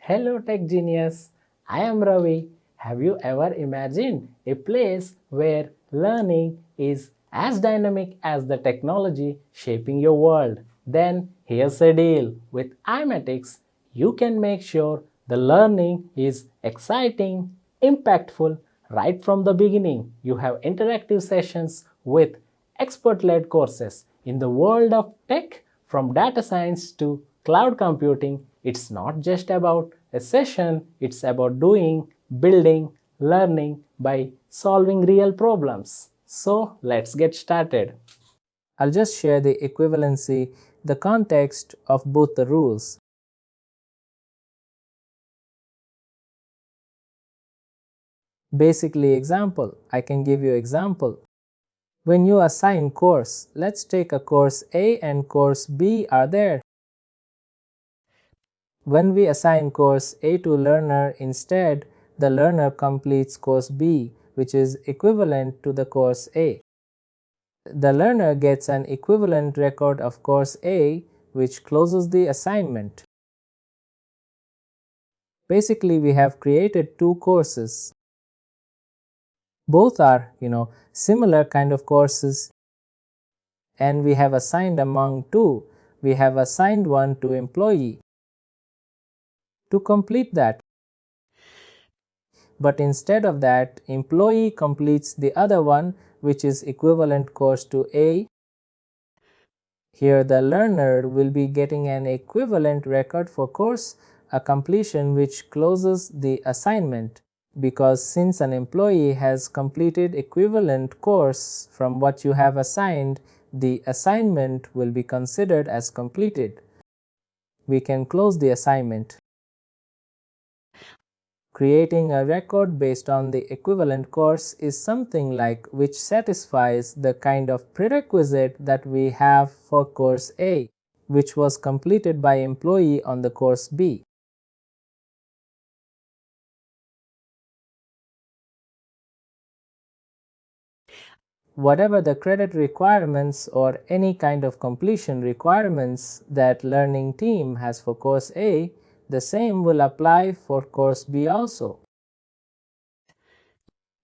Hello Tech Genius, I am Ravi. Have you ever imagined a place where learning is as dynamic as the technology shaping your world? Then here's a deal. With iMatix, you can make sure the learning is exciting, impactful right from the beginning. You have interactive sessions with expert-led courses. In the world of tech, from data science to cloud computing, it's not just about a session, it's about doing, building, learning by solving real problems. So let's get started. I'll just share the equivalency, the context of both the rules. Basically example, I can give you example. When you assign course, let's take a course A and course B are there. When we assign course A to learner, instead, the learner completes course B, which is equivalent to the course A. The learner gets an equivalent record of course A, which closes the assignment. Basically, we have created two courses. Both are, similar kind of courses, and we have assigned among two. We have assigned one to employee to complete that. But instead of that, employee completes the other one, which is equivalent course to A. Here the learner will be getting an equivalent record for course, a completion which closes the assignment, because since an employee has completed equivalent course from what you have assigned, the assignment will be considered as completed. We can close the assignment. Creating a record based on the equivalent course is something like which satisfies the kind of prerequisite that we have for course A, which was completed by employee on the course B. Whatever the credit requirements or any kind of completion requirements that learning team has for course A, the same will apply for course B also.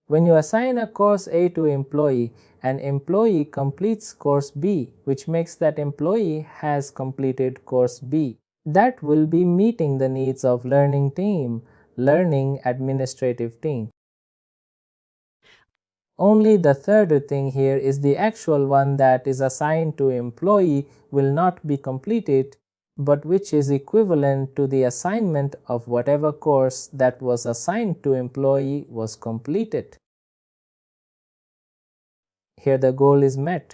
When you assign a course A to employee, an employee completes course B, which makes that employee has completed course B. That will be meeting the needs of learning team, learning administrative team. Only the third thing here is the actual one that is assigned to employee will not be completed, but which is equivalent to the assignment of whatever course that was assigned to employee was completed. Here the goal is met.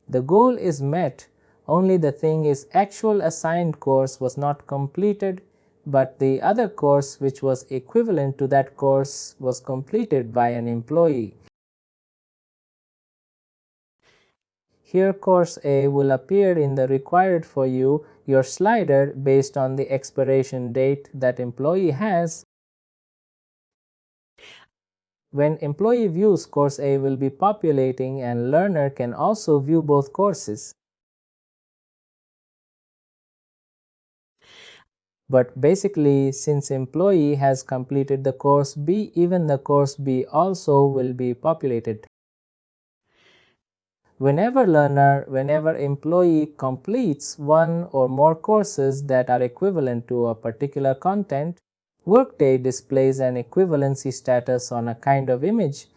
The goal is met, only the thing is actual assigned course was not completed, but the other course which was equivalent to that course was completed by an employee. Here course A will appear in the required for you your slider based on the expiration date that employee has. When employee views, course A will be populating and learner can also view both courses. But basically, since employee has completed the course B, even the course B also will be populated. Whenever employee completes one or more courses that are equivalent to a particular content, Workday displays an equivalency status on a kind of image.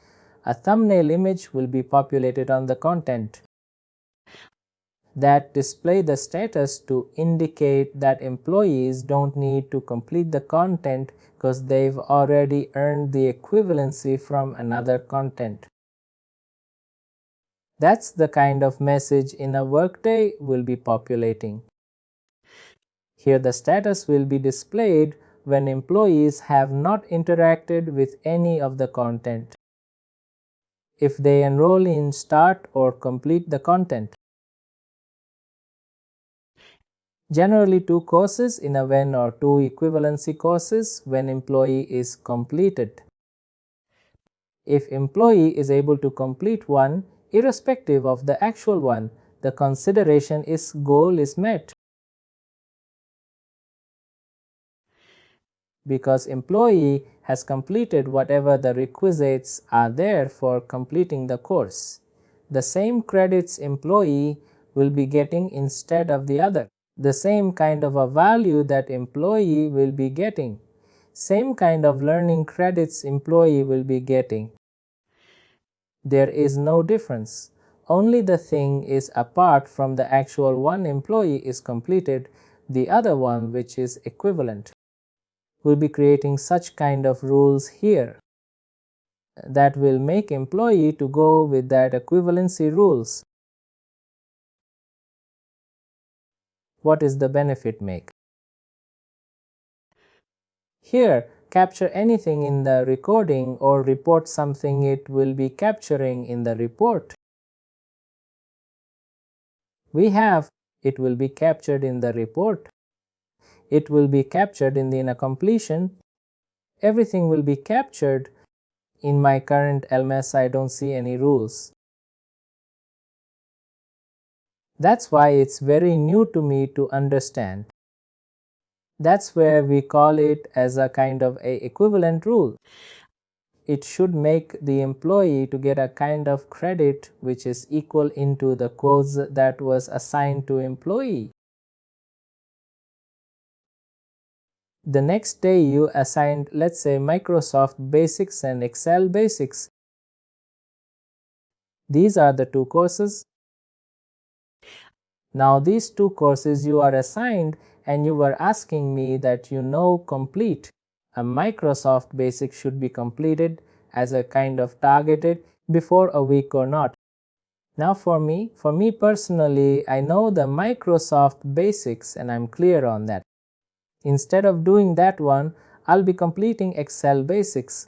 A thumbnail image will be populated on the content that display the status to indicate that employees don't need to complete the content because they've already earned the equivalency from another content. That's the kind of message in a Workday will be populating. Here the status will be displayed when employees have not interacted with any of the content, if they enroll in start or complete the content. Generally 2 courses in a when or 2 equivalency courses when employee is completed. If employee is able to complete one, irrespective of the actual one, the consideration is goal is met. because employee has completed whatever the requisites are there for completing the course. The same credits employee will be getting instead of the other. The same kind of a value that employee will be getting. Same kind of learning credits employee will be getting. There is no difference. Only the thing is apart from the actual one employee is completed, the other one, which is equivalent. We'll be creating such kind of rules here that will make employee to go with that equivalency rules. What is the benefit make? Here, capture anything in the recording or report something it will be capturing in the report. We have it will be captured in the report. It will be captured in the completion. Everything will be captured. In my current LMS, I don't see any rules. That's why it's very new to me to understand. That's where we call it as a kind of a equivalent rule. It should make the employee to get a kind of credit which is equal into the course that was assigned to employee. The next day you assigned, let's say, Microsoft Basics and Excel Basics. These are the two courses. Now these two courses you are assigned, and you were asking me that complete a Microsoft Basic should be completed as a kind of targeted before a week or not. Now for me personally, I know the Microsoft Basics and I'm clear on that. Instead of doing that one, I'll be completing Excel Basics,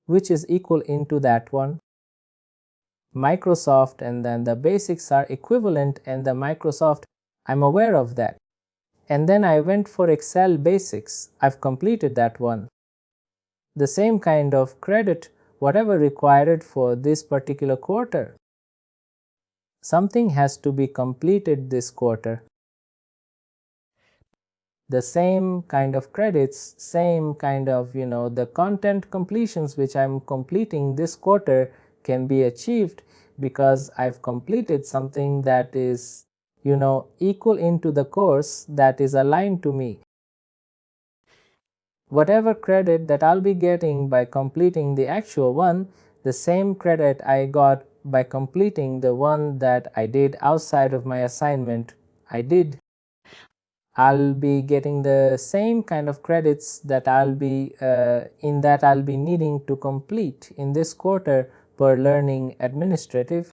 which is equal into that one. Microsoft and then the basics are equivalent, and the Microsoft, I'm aware of that. And then I went for Excel Basics. I've completed that one. The same kind of credit, whatever required for this particular quarter. Something has to be completed this quarter. The same kind of credits, same kind of, the content completions which I'm completing this quarter can be achieved because I've completed something that is, equal into the course that is aligned to me. Whatever credit that I'll be getting by completing the actual one, the same credit I got by completing the one that I did outside of my assignment, I'll be getting the same kind of credits that I'll be needing to complete in this quarter per learning administrative.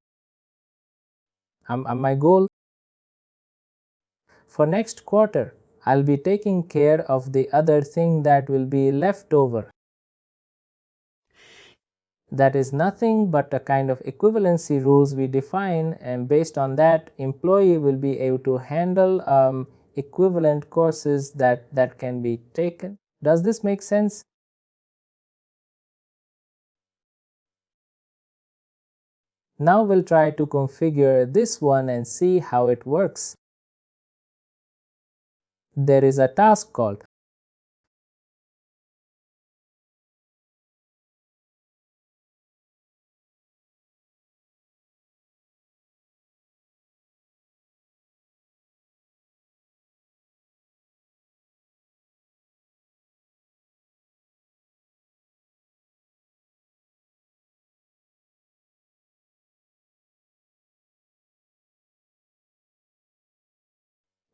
My goal for next quarter, I'll be taking care of the other thing that will be left over. That is nothing but a kind of equivalency rules we define, and based on that, employee will be able to handle equivalent courses that can be taken. Does this make sense? Now we'll try to configure this one and see how it works. There is a task called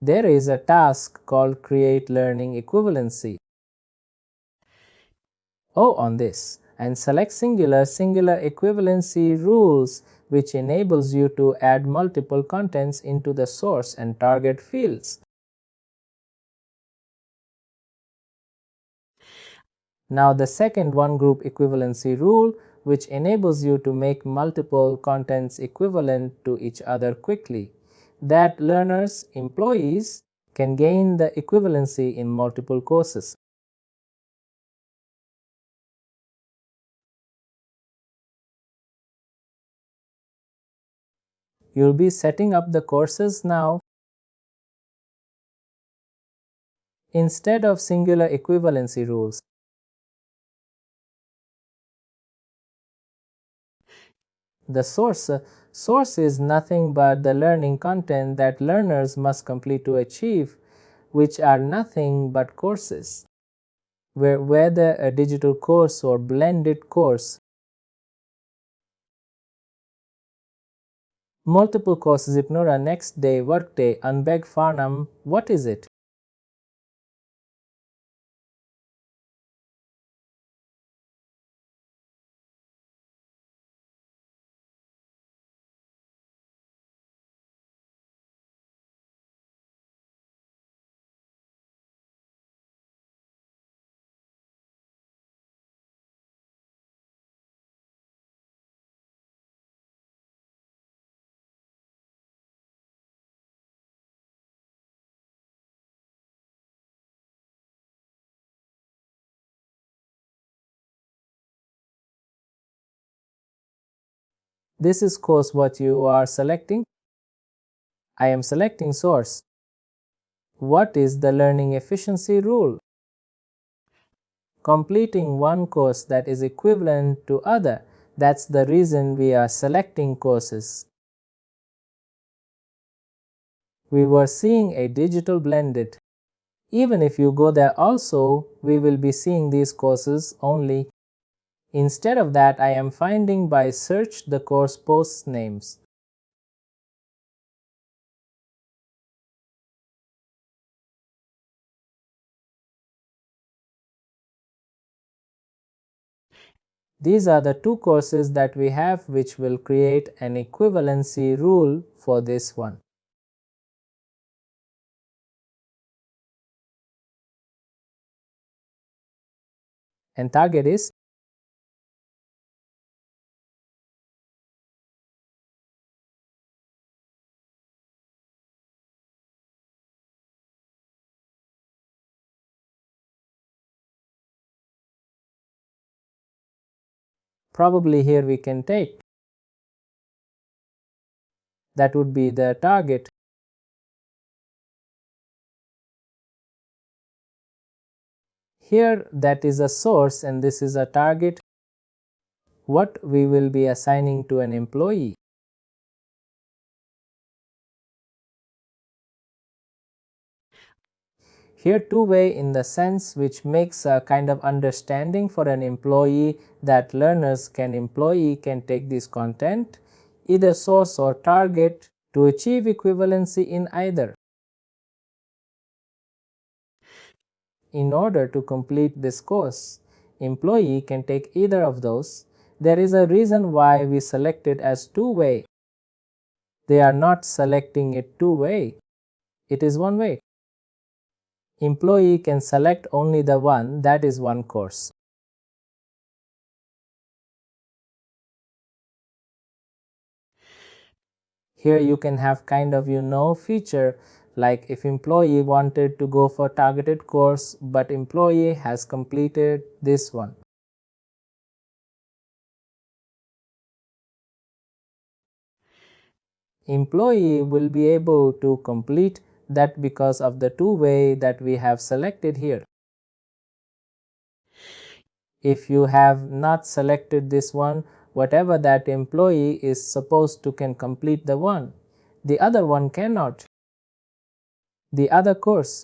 there is a task called create learning equivalency. On this and select singular equivalency rules, which enables you to add multiple contents into the source and target fields. Now the second one group equivalency rule, which enables you to make multiple contents equivalent to each other quickly, that learners, employees can gain the equivalency in multiple courses. You'll be setting up the courses now. instead of singular equivalency rules. The source is nothing but the learning content that learners must complete to achieve, which are nothing but courses. Whether a digital course or blended course, multiple courses, Ignora, next day, Workday, Unbeg Farnham, what is it? This is course what you are selecting. I am selecting source. What is the learning efficiency rule? Completing one course that is equivalent to other. That's the reason we are selecting courses. We were seeing a digital blended. Even if you go there also, we will be seeing these courses only. Instead of that, I am finding by search the course posts names. These are the two courses that we have which will create an equivalency rule for this one. And target is probably here we can take. That would be the target. Here that is a source and this is a target. What we will be assigning to an employee. Here two-way in the sense which makes a kind of understanding for an employee that employee can take this content, either source or target, to achieve equivalency in either. In order to complete this course, employee can take either of those. There is a reason why we select it as two-way. They are not selecting it two-way. It is one way. Employee can select only the one that is one course. Here you can have kind of feature like if employee wanted to go for targeted course but employee has completed this one. Employee will be able to complete that because of the two-way that we have selected here. If you have not selected this one, whatever that employee is supposed to can complete the one, the other one cannot. The other course.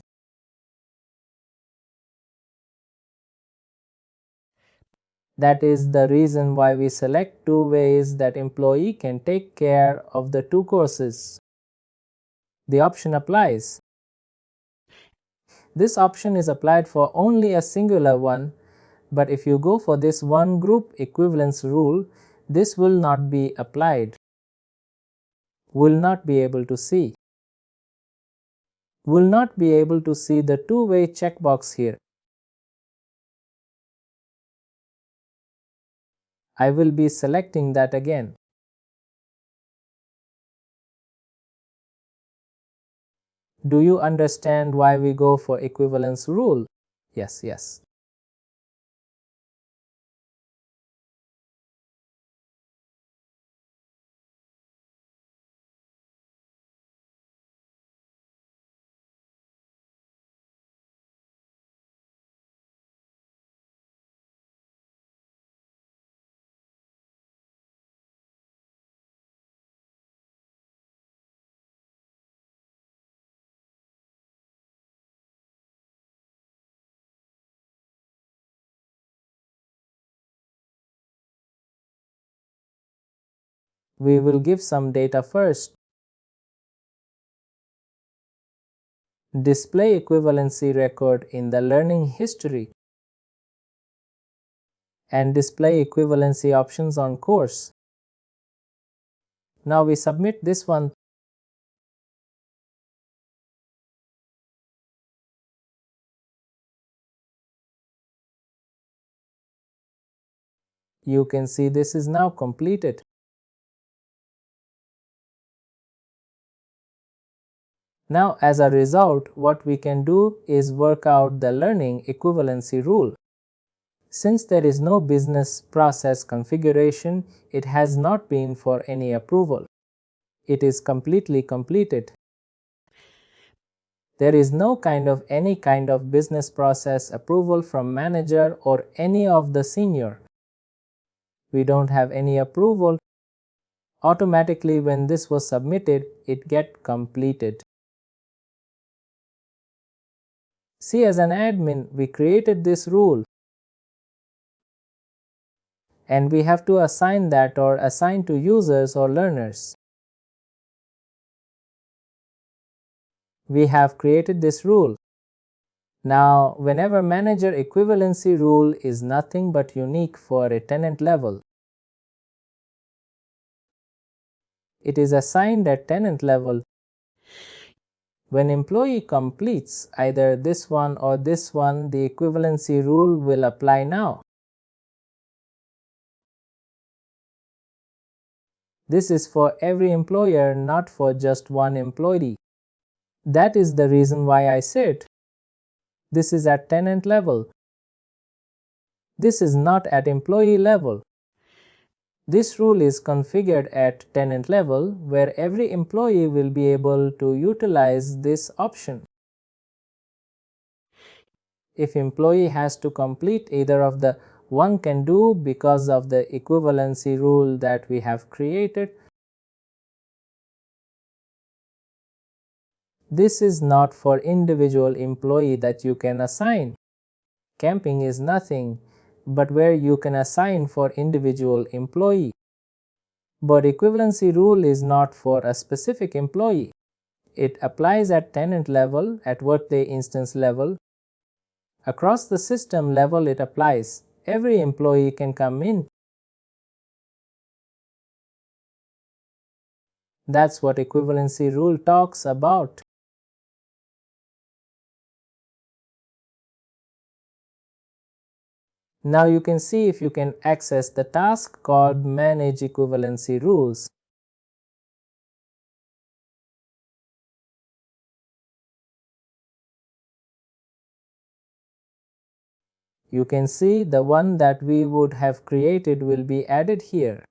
That is the reason why we select two ways that employee can take care of the two courses. The option applies. This option is applied for only a singular one, but if you go for this one group equivalence rule, this will not be applied. Will not be able to see. Will not be able to see the two-way checkbox here. I will be selecting that again. Do you understand why we go for equivalence rule? Yes. We will give some data first. Display equivalency record in the learning history and display equivalency options on course. Now we submit this one. You can see this is now completed. Now as a result, what we can do is work out the learning equivalency rule. Since there is no business process configuration, it has not been for any approval. It is completely completed. There is no any kind of business process approval from manager or any of the senior. We don't have any approval. Automatically when this was submitted, it get completed. See, as an admin, we created this rule and we have to assign that or assign to users or learners. We have created this rule. Now, whenever manager equivalency rule is nothing but unique for a tenant level, it is assigned at tenant level. When employee completes either this one or this one, the equivalency rule will apply now. This is for every employer, not for just one employee. That is the reason why I said this is at tenant level. This is not at employee level. This rule is configured at tenant level, where every employee will be able to utilize this option. If employee has to complete either of the one can do because of the equivalency rule that we have created. This is not for individual employee that you can assign. Camping is nothing but where you can assign for individual employee. But equivalency rule is not for a specific employee. It applies at tenant level, at Workday instance level. Across the system level it applies. Every employee can come in. That's what equivalency rule talks about. Now you can see if you can access the task called Manage Equivalency Rules. You can see the one that we would have created will be added here.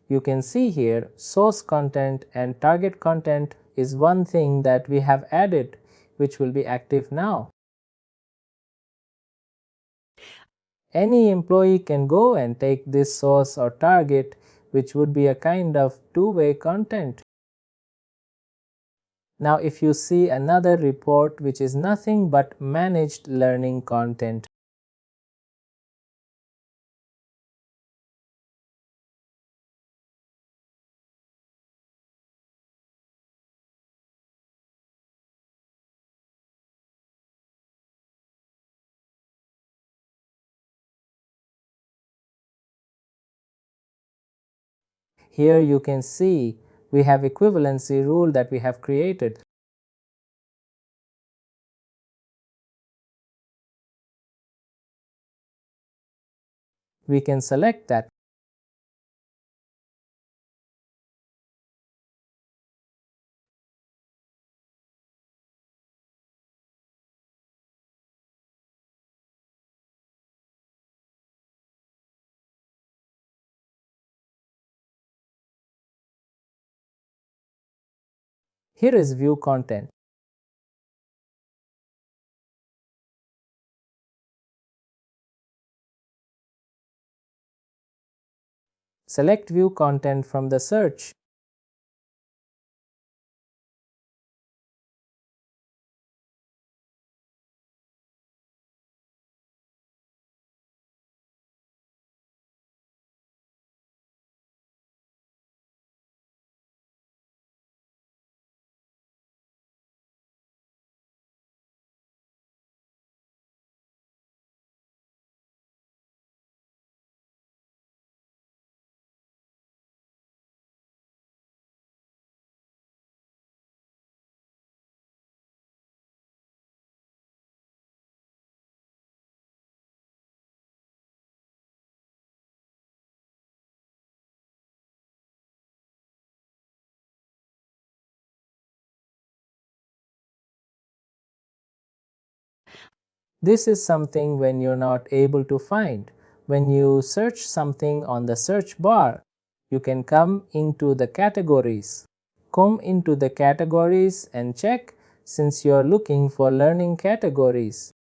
You can see here source content and target content is one thing that we have added, which will be active now. Any employee can go and take this source or target, which would be a kind of two-way content. Now if you see another report which is nothing but managed learning content. Here you can see we have equivalency rule that we have created. We can select that. Here is view content. Select view content from the search. This is something when you're not able to find. When you search something on the search bar, you can come into the categories. Come into the categories and check since you're looking for learning categories.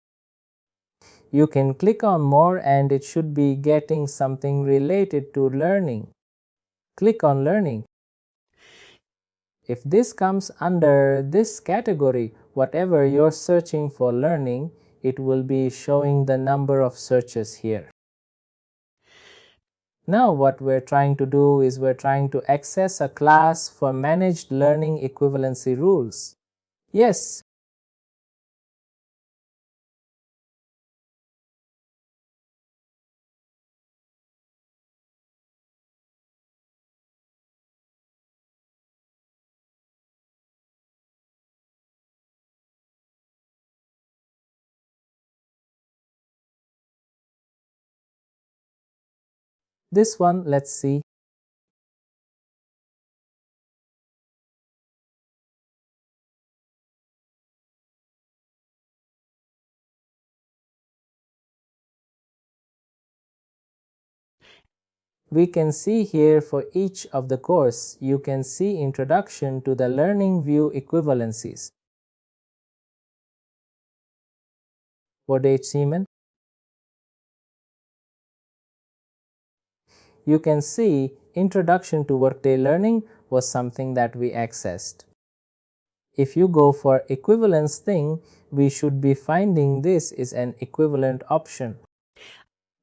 You can click on more and it should be getting something related to learning. Click on learning. If this comes under this category, whatever you're searching for learning, it will be showing the number of searches here. Now what we're trying to do is we're trying to access a class for managed learning equivalency rules. Yes, this one, let's see. We can see here for each of the course, you can see introduction to the learning view equivalencies. For HCMN, you can see introduction to Workday Learning was something that we accessed. If you go for equivalence thing, we should be finding this is an equivalent option.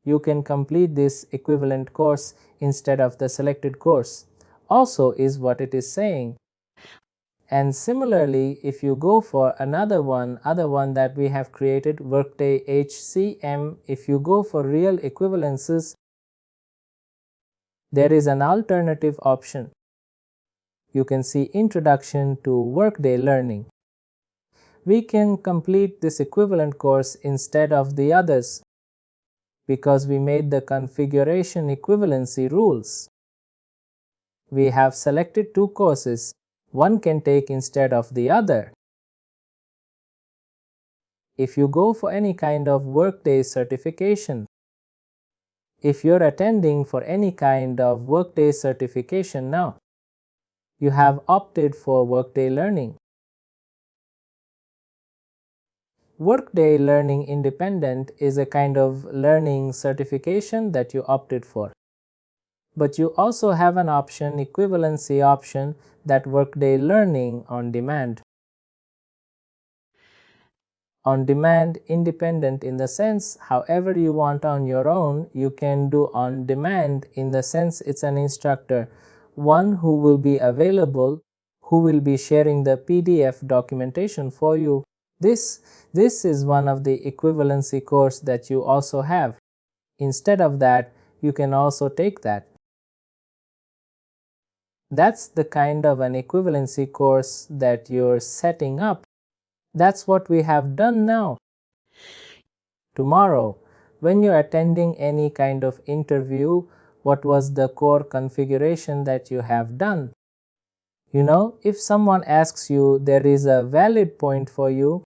You can complete this equivalent course instead of the selected course. Also is what it is saying. And similarly, if you go for other one that we have created, Workday HCM, if you go for real equivalences, there is an alternative option. You can see introduction to Workday Learning. We can complete this equivalent course instead of the others because we made the configuration equivalency rules. We have selected two courses, one can take instead of the other. If you go for any kind of Workday certification, if you're attending for any kind of Workday certification now, you have opted for Workday Learning. Workday Learning Independent is a kind of learning certification that you opted for. But you also have an option, equivalency option, that Workday Learning on Demand. On demand, independent in the sense however you want on your own, you can do on demand in the sense it's an instructor, one who will be available, who will be sharing the PDF documentation for you. This is one of the equivalency course that you also have. Instead of that, you can also take that. That's the kind of an equivalency course that you're setting up. That's what we have done now. Tomorrow, when you're attending any kind of interview, what was the core configuration that you have done? You know, if someone asks you, there is a valid point for you,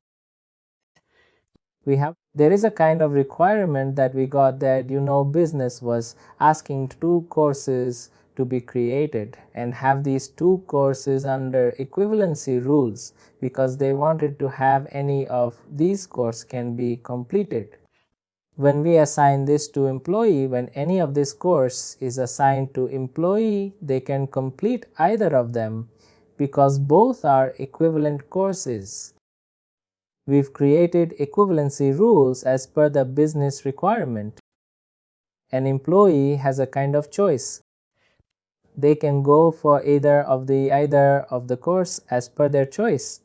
there is a kind of requirement that we got that business was asking two courses to be created and have these two courses under equivalency rules because they wanted to have any of these courses can be completed. When we assign this to employee, when any of this course is assigned to employee, they can complete either of them because both are equivalent courses. We've created equivalency rules as per the business requirement. An employee has a kind of choice. They can go for either of the course as per their choice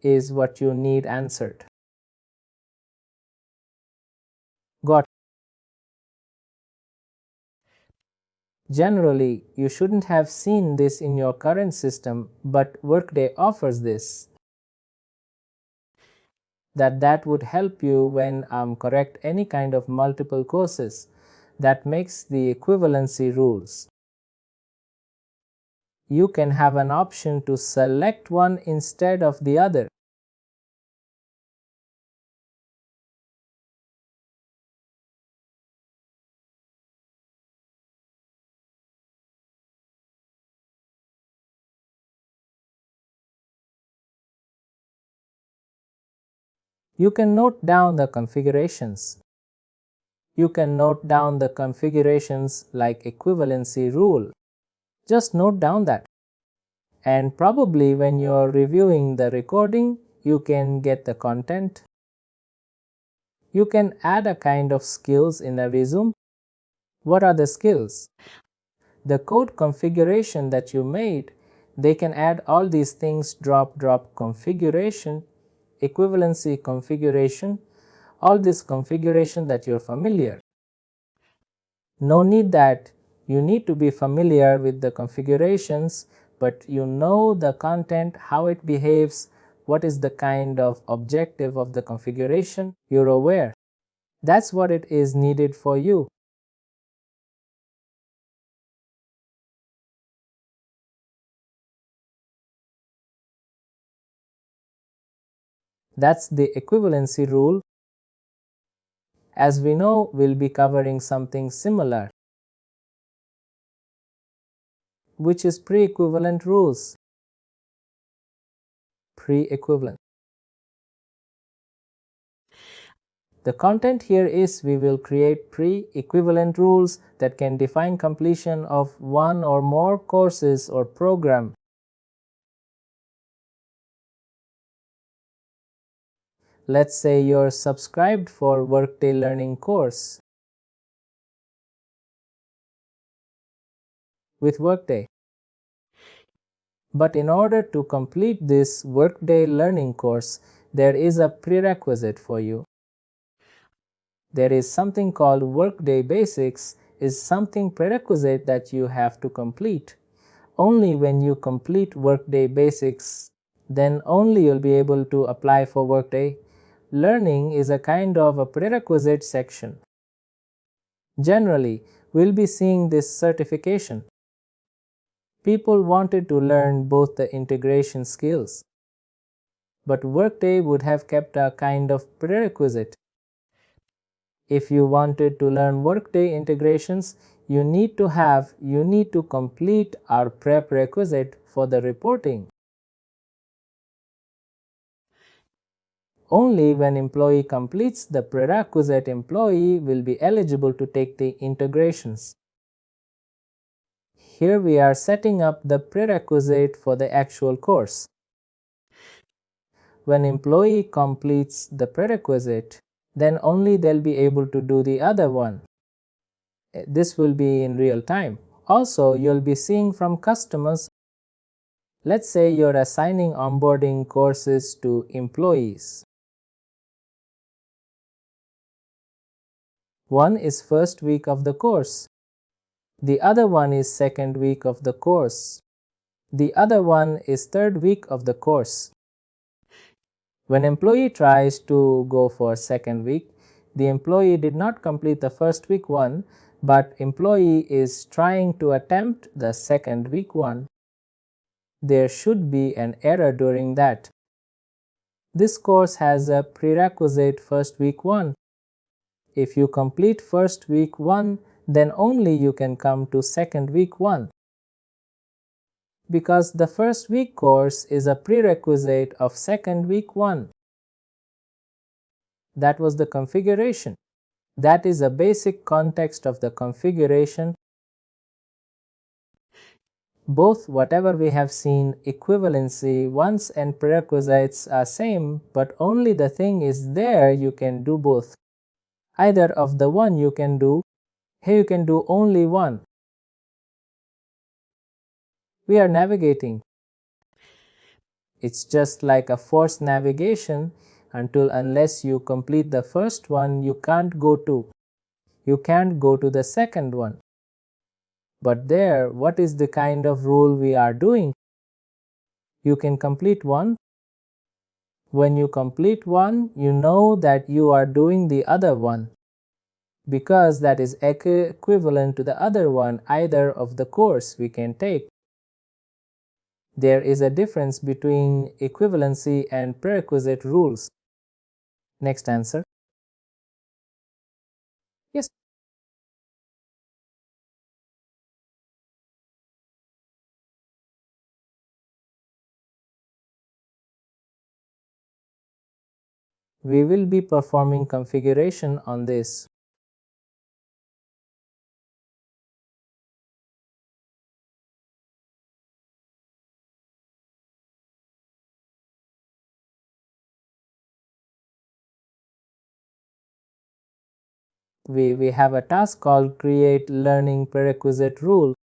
is what you need answered. Got. Generally, you shouldn't have seen this in your current system, but Workday offers this. That would help you when correct any kind of multiple courses. That makes the equivalency rules. You can have an option to select one instead of the other. You can note down the configurations. You can note down the configurations like equivalency rule. Just note down that. And probably when you're reviewing the recording, you can get the content. You can add a kind of skills in a resume. What are the skills? The code configuration that you made, they can add all these things: drop configuration, equivalency configuration, all this configuration that you're familiar. No need that you need to be familiar with the configurations, but you know the content, how it behaves, what is the kind of objective of the configuration, you're aware. That's what it is needed for you. That's the equivalency rule. As we know, we'll be covering something similar, which is pre-equivalent rules. Pre-equivalent. The content here is we will create pre-equivalent rules that can define completion of one or more courses or program. Let's say you're subscribed for Workday Learning course with Workday. But in order to complete this Workday Learning course, there is a prerequisite for you. There is something called Workday Basics, is something prerequisite that you have to complete. Only when you complete Workday Basics, then only you'll be able to apply for Workday. Learning is a kind of a prerequisite section. Generally, we'll be seeing this certification. People wanted to learn both the integration skills, but Workday would have kept a kind of prerequisite. If you wanted to learn Workday integrations, you need to complete our prerequisite for the reporting. Only when employee completes the prerequisite, employee will be eligible to take the integrations. Here we are setting up the prerequisite for the actual course. When employee completes the prerequisite, then only they'll be able to do the other one. This will be in real time. Also, you'll be seeing from customers. Let's say you're assigning onboarding courses to employees. One is first week of the course. The other one is second week of the course. The other one is third week of the course. When employee tries to go for second week, the employee did not complete the first week one, but employee is trying to attempt the second week one. There should be an error during that. This course has a prerequisite first week one. If you complete first week one, then only you can come to second week one. Because the first week course is a prerequisite of second week one. That was the configuration. That is a basic context of the configuration. Both whatever we have seen, equivalency, ones and prerequisites are same, but only the thing is there you can do both. Either of the one you can do. Here you can do only one. We are navigating. It's just like a forced navigation. Unless you complete the first one, you can't go to the second one. But there, what is the kind of rule we are doing? You can complete one. When you complete one, you know that you are doing the other one, because that is equivalent to the other one, either of the course we can take. There is a difference between equivalency and prerequisite rules. Next answer. Yes. We will be performing configuration on this. We have a task called create learning prerequisite rule.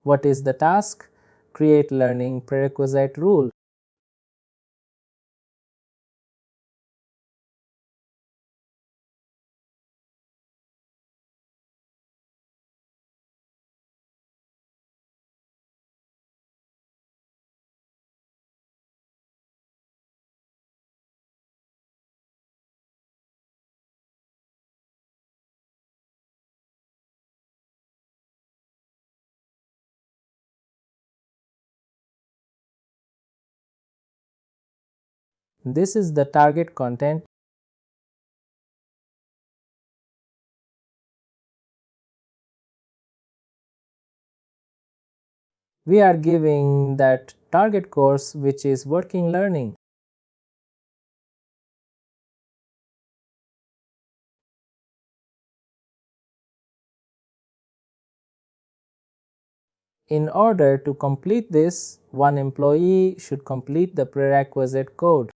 What is the task? Create learning prerequisite rule. This is the target content. We are giving that target course, which is working learning. In order to complete this, one employee should complete the prerequisite code.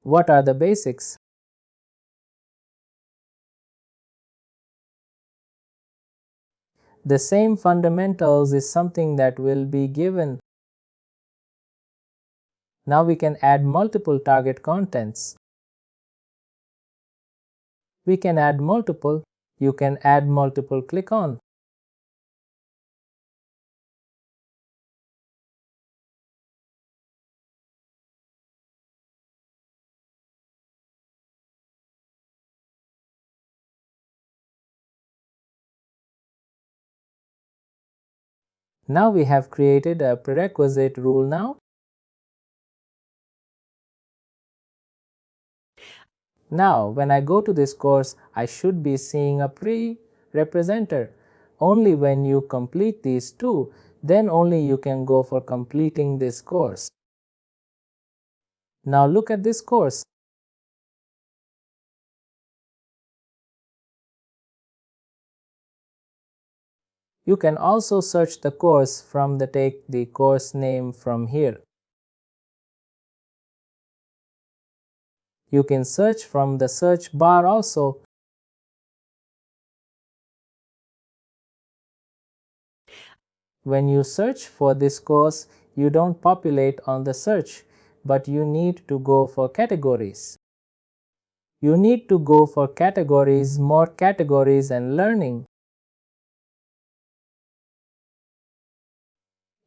What are the basics? The same fundamentals is something that will be given. Now we can add multiple target contents. We can add multiple. You can add multiple. Click on. Now we have created a prerequisite rule now. Now when I go to this course, I should be seeing a pre-representer. Only when you complete these two, then only you can go for completing this course. Now look at this course. You can also search the course from take the course name from here. You can search from the search bar also. When you search for this course, you don't populate on the search, but you need to go for categories. You need to go for categories, more categories and learning.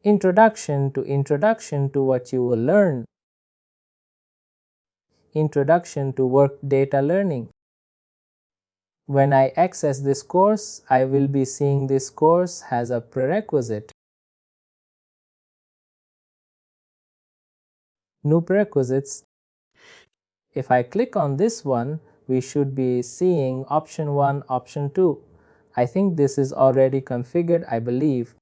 Introduction to what you will learn. Introduction to work data learning. When I access this course, I will be seeing this course has a prerequisite. New prerequisites. If I click on this one, we should be seeing option 1, option 2. I think this is already configured, I believe.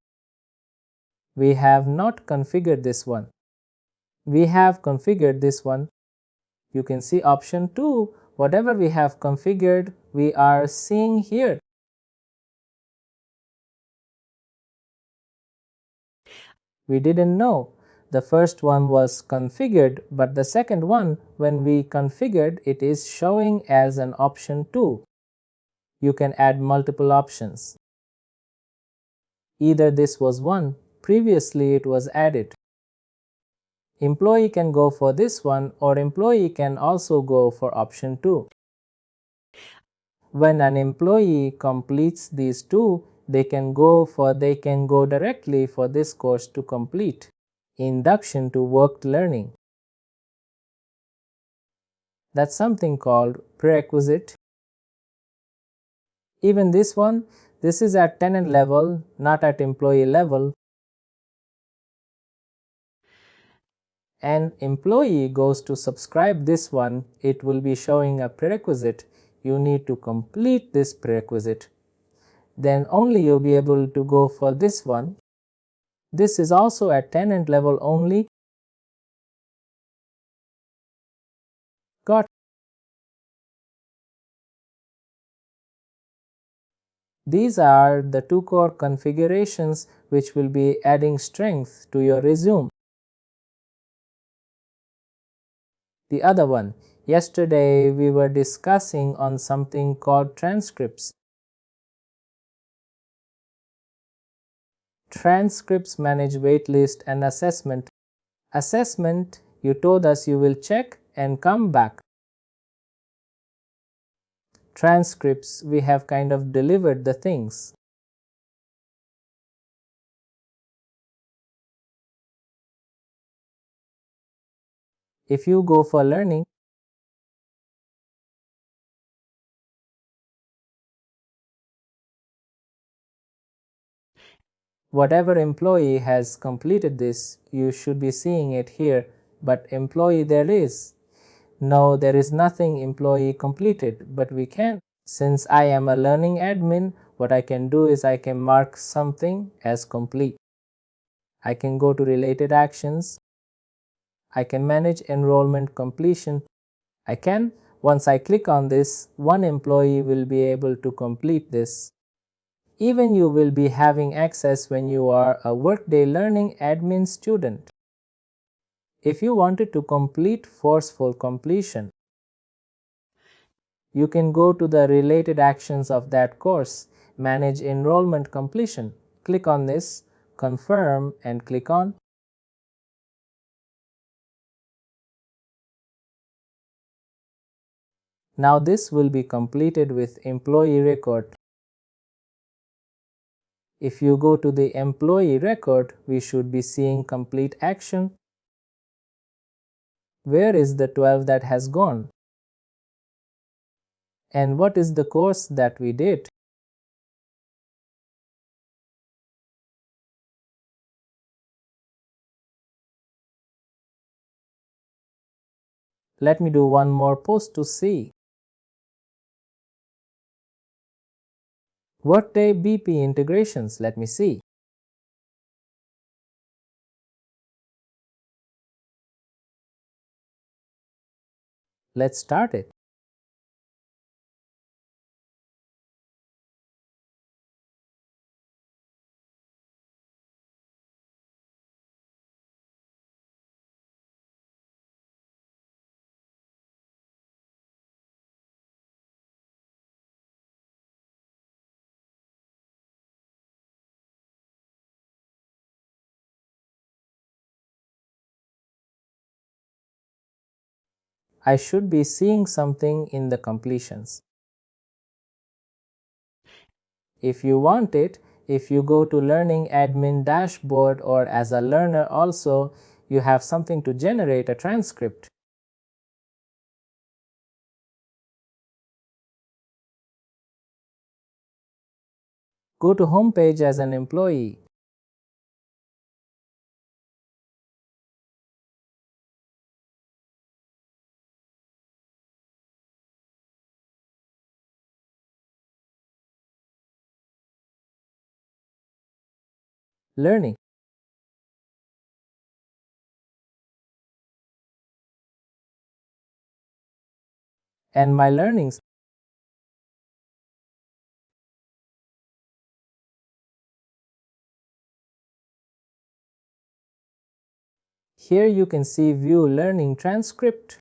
We have not configured this one. We have configured this one. You can see option 2, whatever we have configured, we are seeing here. We didn't know. The first one was configured, but the second one, when we configured, it is showing as an option 2. You can add multiple options. Either this was one, previously it was added. Employee can go for this one, or employee can also go for option 2. When an employee completes these two, they can go directly for this course to complete. Induction to worked learning. That's something called prerequisite. Even this one, this is at tenant level, not at employee level. An employee goes to subscribe this one, it will be showing a prerequisite. You need to complete this prerequisite. then only you'll be able to go for this one. This is also at tenant level only. Got. These are the two core configurations which will be adding strength to your resume. The other one, yesterday we were discussing on something called transcripts. Transcripts manage waitlist and assessment. Assessment, you told us you will check and come back. Transcripts, we have kind of delivered the things. If you go for learning, whatever employee has completed this, you should be seeing it here, but employee there is. No, there is nothing employee completed, but we can. Since I am a learning admin, what I can do is I can mark something as complete. I can go to related actions. I can manage enrollment completion. I can, once I click on this, one employee will be able to complete this. Even you will be having access when you are a Workday Learning Admin student. If you wanted to complete forceful completion, you can go to the related actions of that course, manage enrollment completion. Click on this, confirm and click on. Now this will be completed with employee record. If you go to the employee record, we should be seeing complete action. Where is the 12 that has gone? And what is the course that we did? Let me do one more post to see. Workday BP integrations, let me see. Let's start it. I should be seeing something in the completions. If you want it, if you go to Learning Admin Dashboard or as a learner also, you have something to generate a transcript. Go to homepage as an employee. Learning. And my learnings. Here you can see View Learning Transcript.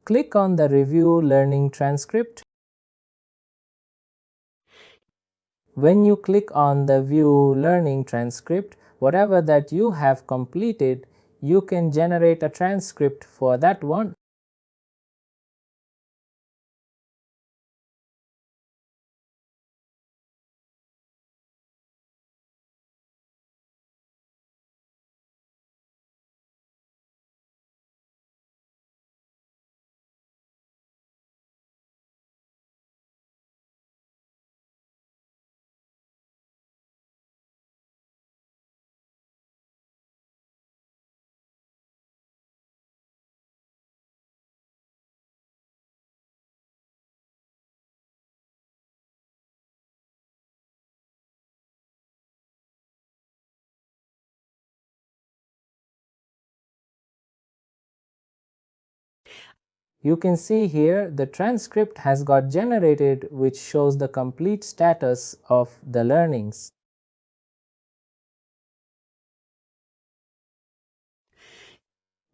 Click on the Review Learning Transcript. When you click on the View Learning Transcript, whatever that you have completed, you can generate a transcript for that one. You can see here the transcript has got generated, which shows the complete status of the learnings.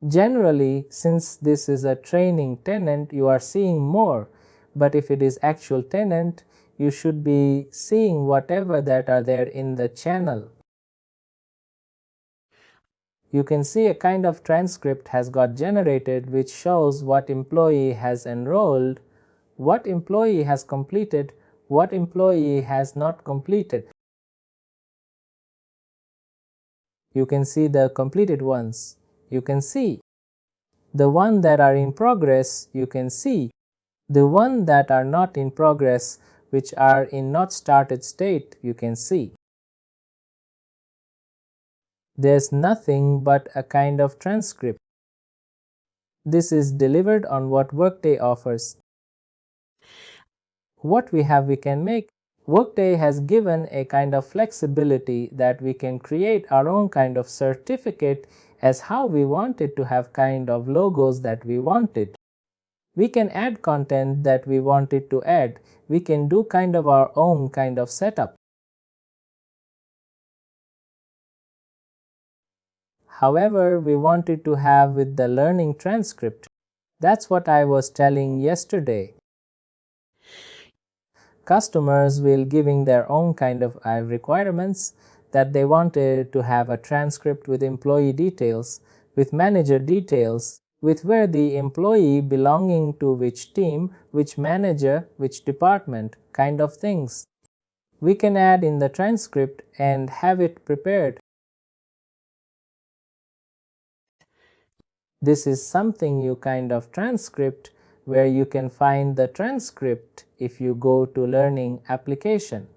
Generally, since this is a training tenant, you are seeing more, but if it is actual tenant, you should be seeing whatever that are there in the channel. You can see a kind of transcript has got generated, which shows what employee has enrolled, what employee has completed, what employee has not completed. You can see the completed ones. You can see the one that are in progress. You can see the one that are not in progress, which are in not started state. You can see there's nothing but a kind of transcript. This is delivered on what Workday offers. What we can make. Workday has given a kind of flexibility that we can create our own kind of certificate as how we wanted to have kind of logos that we wanted. We can add content that we wanted to add. We can do kind of our own kind of setup. However, we wanted to have with the learning transcript. That's what I was telling yesterday. Customers will giving their own kind of requirements that they wanted to have a transcript with employee details, with manager details, with where the employee belonging to which team, which manager, which department, kind of things. We can add in the transcript and have it prepared. This is something you kind of transcript where you can find the transcript if you go to learning application.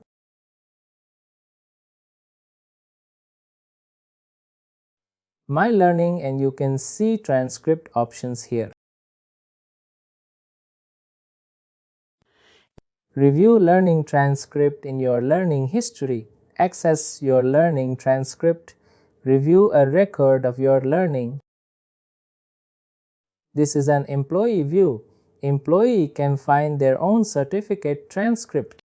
My learning, and you can see transcript options here. Review learning transcript in your learning history. Access your learning transcript. Review a record of your learning. This is an employee view. Employee can find their own certificate transcript.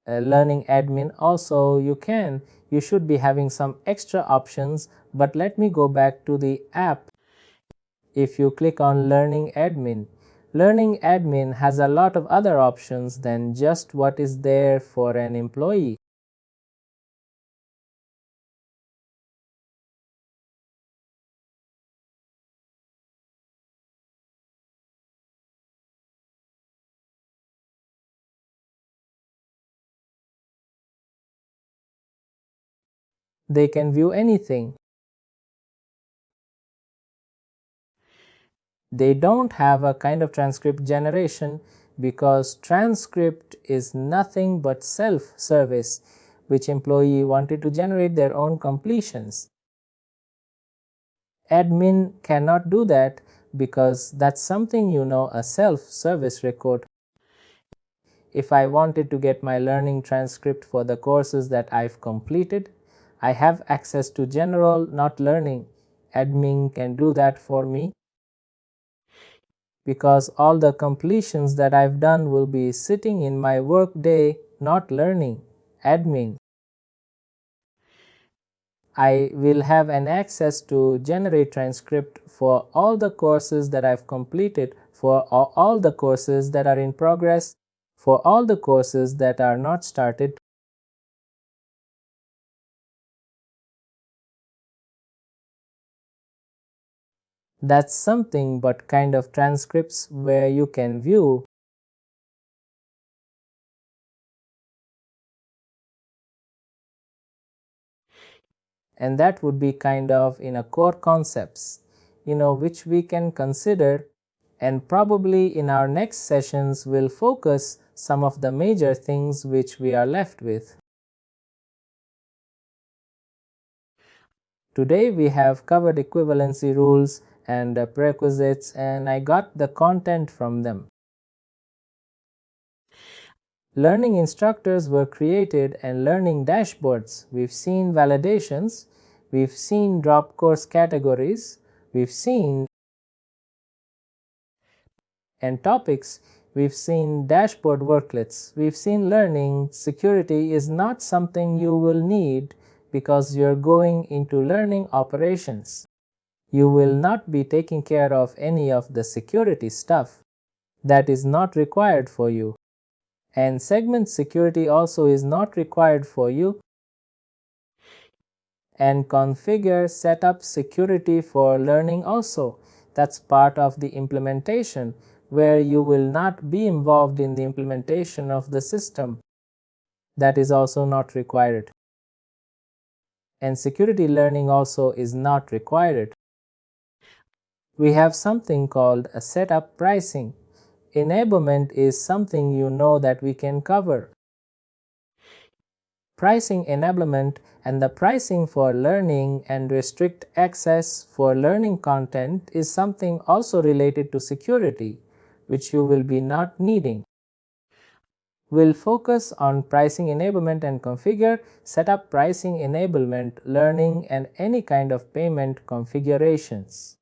Learning admin also you should be having some extra options, but let me go back to the app. If you click on learning admin has a lot of other options than just what is there for an employee. They can view anything. They don't have a kind of transcript generation because transcript is nothing but self-service, which employee wanted to generate their own completions. Admin cannot do that because that's something a self-service record. If I wanted to get my learning transcript for the courses that I've completed, I have access to general, not learning. Admin can do that for me because all the completions that I've done will be sitting in my Workday, not learning. Admin. I will have an access to generate transcript for all the courses that I've completed, for all the courses that are in progress, for all the courses that are not started. That's something but kind of transcripts where you can view. And that would be kind of in a core concepts, which we can consider, and probably in our next sessions we'll focus some of the major things which we are left with. Today we have covered equivalency rules and prerequisites, and I got the content from them. Learning instructors were created and learning dashboards. We've seen validations, we've seen drop course categories, we've seen and topics, we've seen dashboard worklets, we've seen learning. Security is not something you will need because you're going into learning operations. You will not be taking care of any of the security stuff. That is not required for you. And segment security also is not required for you. And configure setup security for learning also. That's part of the implementation, where you will not be involved in the implementation of the system. That is also not required. And security learning also is not required. We have something called a setup pricing. Enablement is something you know that we can cover. Pricing enablement and the pricing for learning and restrict access for learning content is something also related to security, which you will be not needing. We'll focus on pricing enablement and configure, setup pricing enablement, learning, and any kind of payment configurations.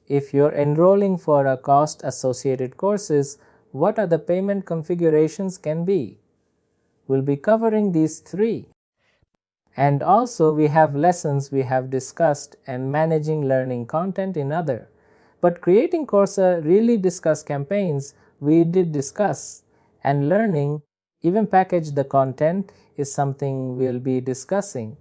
If you're enrolling for a cost associated courses, what are the payment configurations can be? We'll be covering these three. And also we have lessons we have discussed and managing learning content in other. But creating courses really discuss campaigns we did discuss, and learning, even package the content, is something we'll be discussing.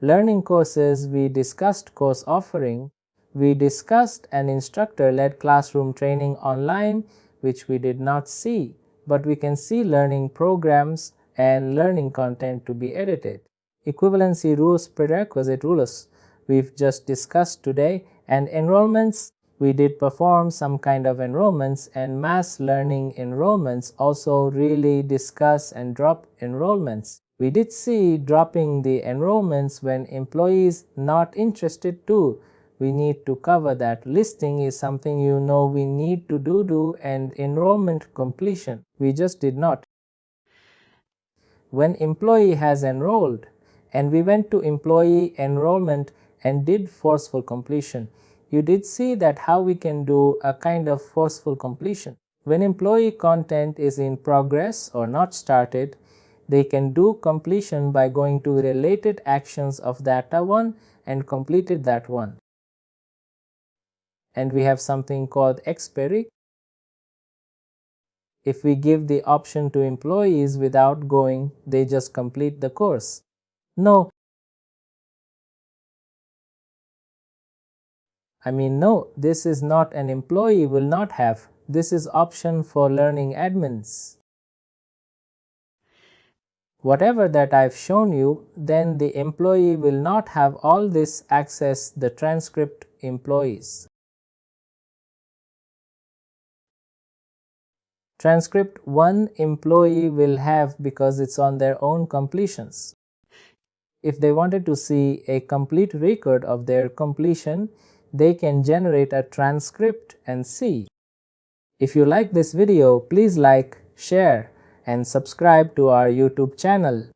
Learning courses, we discussed course offering, we discussed an instructor-led classroom training online, which we did not see, but we can see learning programs and learning content to be edited. Equivalency rules, prerequisite rules, we've just discussed today, and enrollments, we did perform some kind of enrollments, and mass learning enrollments also really discuss and drop enrollments. We did see dropping the enrollments when employees not interested too. We need to cover that. Listing is something you know we need to do, and enrollment completion. We just did not. When employee has enrolled, and we went to employee enrollment and did forceful completion, you did see that how we can do a kind of forceful completion. When employee content is in progress or not started, they can do completion by going to related actions of that one and completed that one. And we have something called expiry. If we give the option to employees without going, they just complete the course. No, this is not an employee will not have. This is option for learning admins. Whatever that I've shown you, then the employee will not have all this access the transcript employees. Transcript one employee will have because it's on their own completions. If they wanted to see a complete record of their completion, they can generate a transcript and see. If you like this video, please like, share, and subscribe to our YouTube channel.